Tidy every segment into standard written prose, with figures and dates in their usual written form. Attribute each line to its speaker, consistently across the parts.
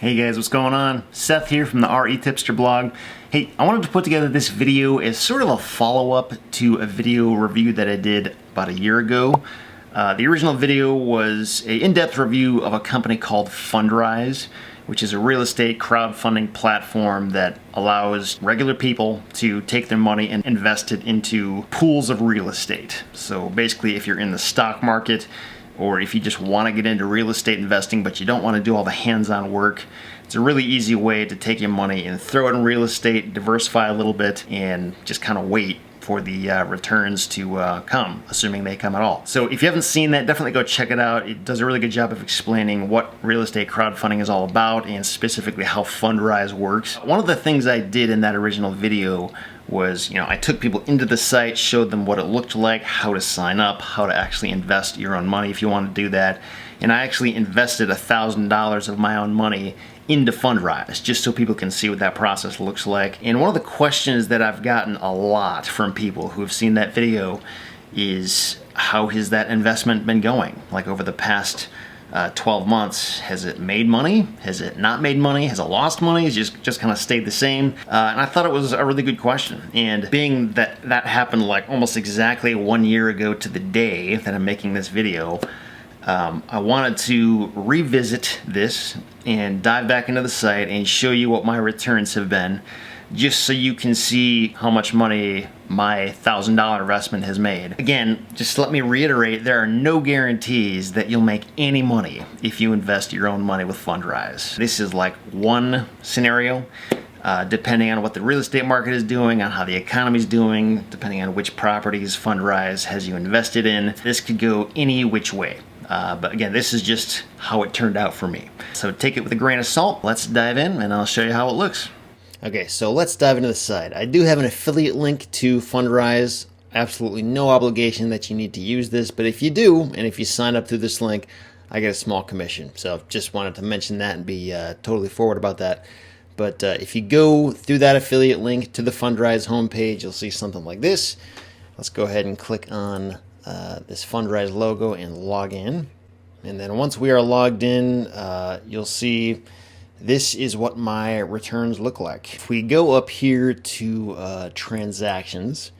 Speaker 1: Hey guys, what's going on? Seth here from the RE Tipster blog. Hey, I wanted to put together this video as sort of a follow-up to a video review that I did about a year ago. The original video was an in-depth review of a company called Fundrise, which is a real estate crowdfunding platform that allows regular people to take their money and invest it into pools of real estate. So basically, if you're in the stock market, or if you just want to get into real estate investing but you don't want to do all the hands-on work, it's a really easy way to take your money and throw it in real estate, diversify a little bit, and just kind of wait for the returns to come, assuming they come at all. So if you haven't seen that, definitely go check it out. It does a really good job of explaining what real estate crowdfunding is all about and specifically how Fundrise works. One of the things I did in that original video was, I took people into the site, showed them what it looked like, how to sign up, how to actually invest your own money if you want to do that. And I actually invested $1,000 of my own money into Fundrise, just so people can see what that process looks like. And one of the questions that I've gotten a lot from people who have seen that video is, how has that investment been going? Like over the past 12 months, has it made money? Has it not made money? Has it lost money? Has it just kind of stayed the same? And I thought it was a really good question. And being that that happened like almost exactly 1 year ago to the day that I'm making this video, I wanted to revisit this and dive back into the site and show you what my returns have been, just so you can see how much money my $1,000 investment has made. Again, just let me reiterate, there are no guarantees that you'll make any money if you invest your own money with Fundrise. This is like one scenario, depending on what the real estate market is doing, on how the economy is doing, depending on which properties Fundrise has you invested in. This could go any which way. But again, this is just how it turned out for me. So take it with a grain of salt. Let's dive in and I'll show you how it looks. Okay, so let's dive into the site. I do have an affiliate link to Fundrise. Absolutely no obligation that you need to use this, but if you do, and if you sign up through this link, I get a small commission. So just wanted to mention that and be totally forward about that. But if you go through that affiliate link to the Fundrise homepage, you'll see something like this. Let's go ahead and click on this Fundrise logo and log in. And then once we are logged in, you'll see this is what my returns look like. If we go up here to transactions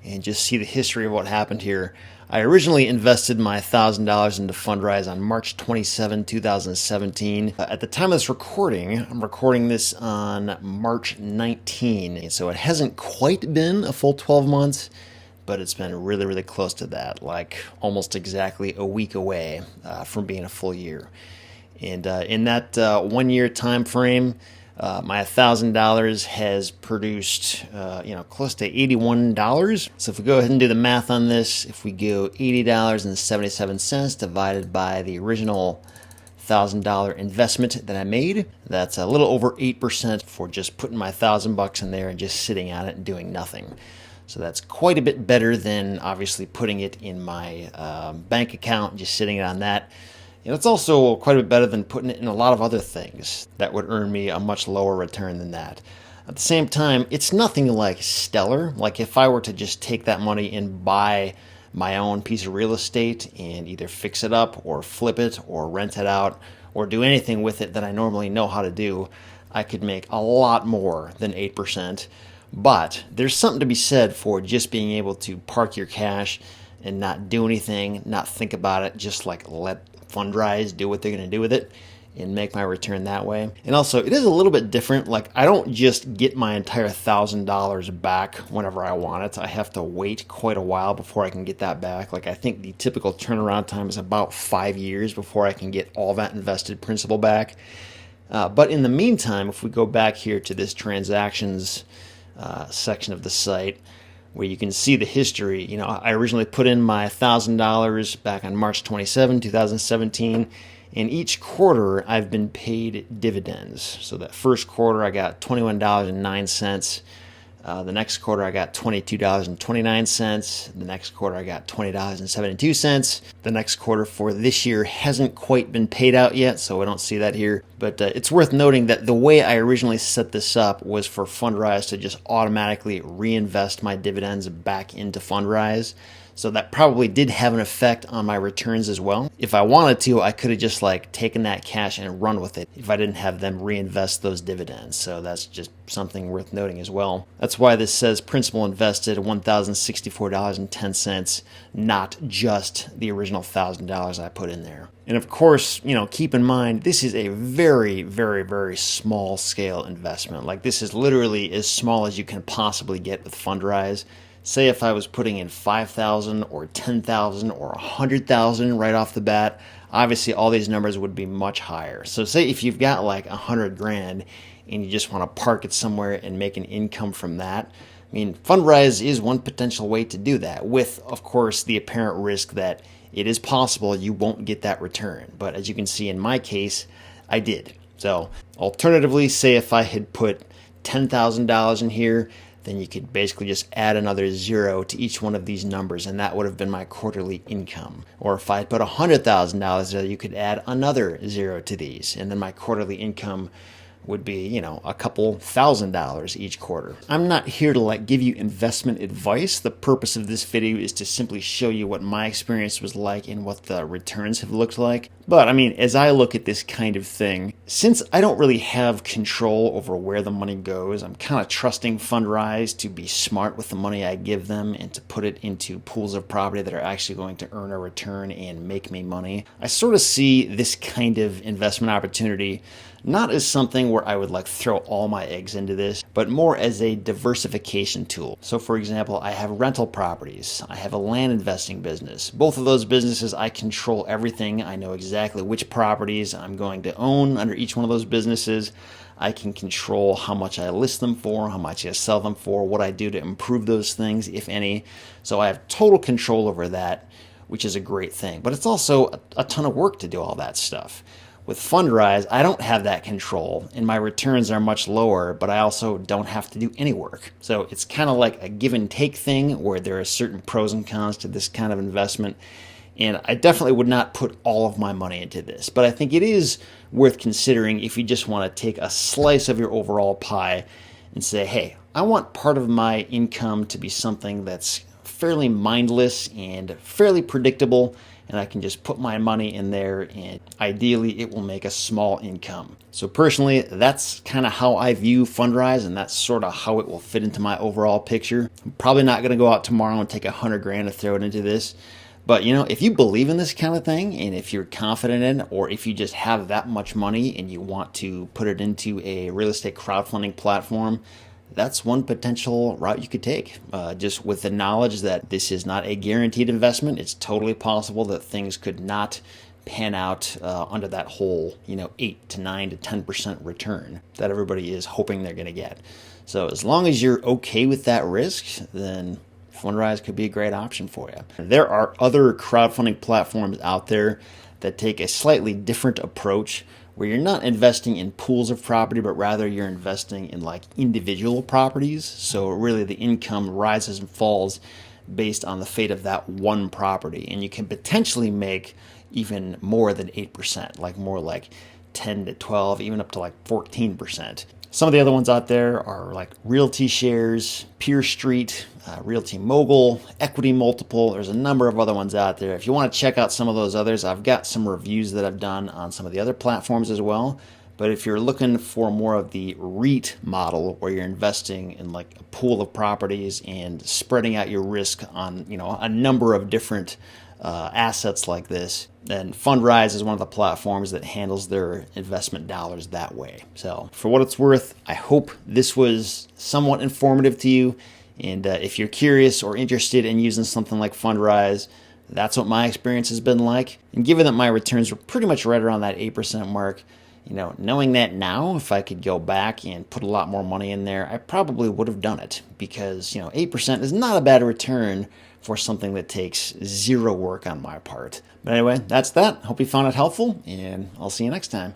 Speaker 1: and just see the history of what happened here, I originally invested my $1,000 into Fundrise on March 27, 2017. At the time of this recording, I'm recording this on March 19, so it hasn't quite been a full 12 months, but it's been really, really close to that, like almost exactly a week away from being a full year. And in that 1 year time frame, my $1,000 has produced, close to $81. So if we go ahead and do the math on this, if we go $80.77 divided by the original $1,000 investment that I made, that's a little over 8% for just putting my $1,000 in there and just sitting on it and doing nothing. So that's quite a bit better than obviously putting it in my bank account and just sitting on that. And it's also quite a bit better than putting it in a lot of other things that would earn me a much lower return than that. At the same time, it's nothing like stellar. Like if I were to just take that money and buy my own piece of real estate and either fix it up or flip it or rent it out or do anything with it that I normally know how to do, I could make a lot more than 8%. But there's something to be said for just being able to park your cash and not do anything, not think about it, just like let Fundrise do what they're going to do with it and make my return that way. And also, it is a little bit different. Like, I don't just get my entire $1,000 back whenever I want it. I have to wait quite a while before I can get that back. Like, I think the typical turnaround time is about 5 years before I can get all that invested principal back. But in the meantime, if we go back here to this transactions section of the site, where you can see the history. I originally put in my $1,000 back on March 27, 2017, and each quarter I've been paid dividends. So that first quarter I got $21.09. The next quarter I got $22.29. The next quarter I got $20.72. The next quarter for this year hasn't quite been paid out yet, so I don't see that here. But it's worth noting that the way I originally set this up was for Fundrise to just automatically reinvest my dividends back into Fundrise. So that probably did have an effect on my returns as well. If I wanted to, I could have just like taken that cash and run with it if I didn't have them reinvest those dividends. So that's just something worth noting as well. That's why this says principal invested $1,064.10, not just the original $1,000 I put in there. And of course, keep in mind, this is a very, very, very small scale investment. Like this is literally as small as you can possibly get with Fundrise. Say if I was putting in 5,000 or 10,000 or 100,000 right off the bat, obviously all these numbers would be much higher. So say if you've got like 100 grand and you just want to park it somewhere and make an income from that, I mean, Fundrise is one potential way to do that with, of course, the apparent risk that it is possible you won't get that return. But as you can see in my case, I did. So alternatively, say if I had put $10,000 in here, then you could basically just add another zero to each one of these numbers, and that would have been my quarterly income. Or if I put $100,000 there, you could add another zero to these, and then my quarterly income would be, a couple $1,000 each quarter. I'm not here to like give you investment advice. The purpose of this video is to simply show you what my experience was like and what the returns have looked like. But I mean, as I look at this kind of thing, since I don't really have control over where the money goes, I'm kind of trusting Fundrise to be smart with the money I give them and to put it into pools of property that are actually going to earn a return and make me money. I sort of see this kind of investment opportunity not as something where I would like throw all my eggs into this, but more as a diversification tool. So for example, I have rental properties, I have a land investing business. Both of those businesses, I control everything. I know exactly which properties I'm going to own under each one of those businesses. I can control how much I list them for, how much I sell them for, what I do to improve those things, if any. So I have total control over that, which is a great thing. But it's also a ton of work to do all that stuff. With Fundrise, I don't have that control, and my returns are much lower, but I also don't have to do any work. So it's kind of like a give and take thing where there are certain pros and cons to this kind of investment. And I definitely would not put all of my money into this, but I think it is worth considering if you just want to take a slice of your overall pie and say, hey, I want part of my income to be something that's fairly mindless and fairly predictable, and I can just put my money in there and ideally it will make a small income. So personally, that's kind of how I view Fundrise, and that's sort of how it will fit into my overall picture. I'm probably not going to go out tomorrow and take 100 grand to throw it into this. But if you believe in this kind of thing, and if you're confident in it, or if you just have that much money and you want to put it into a real estate crowdfunding platform, that's one potential route you could take. Just with the knowledge that this is not a guaranteed investment, it's totally possible that things could not pan out under that whole 8 to 9 to 10% return that everybody is hoping they're going to get. So as long as you're okay with that risk, then Fundrise could be a great option for you. There are other crowdfunding platforms out there that take a slightly different approach, where you're not investing in pools of property, but rather you're investing in like individual properties. So really the income rises and falls based on the fate of that one property. And you can potentially make even more than 8%, like more like 10 to 12, even up to like 14%. Some of the other ones out there are like Realty Shares, Peer Street, Realty Mogul, Equity Multiple. There's a number of other ones out there. If you want to check out some of those others, I've got some reviews that I've done on some of the other platforms as well. But if you're looking for more of the REIT model, where you're investing in like a pool of properties and spreading out your risk on a number of different assets like this, then Fundrise is one of the platforms that handles their investment dollars that way. So for what it's worth, I hope this was somewhat informative to you. And if you're curious or interested in using something like Fundrise, that's what my experience has been like. And given that my returns were pretty much right around that 8% mark, knowing that now, if I could go back and put a lot more money in there, I probably would have done it, because 8% is not a bad return for something that takes zero work on my part. But anyway, that's that. Hope you found it helpful, and I'll see you next time.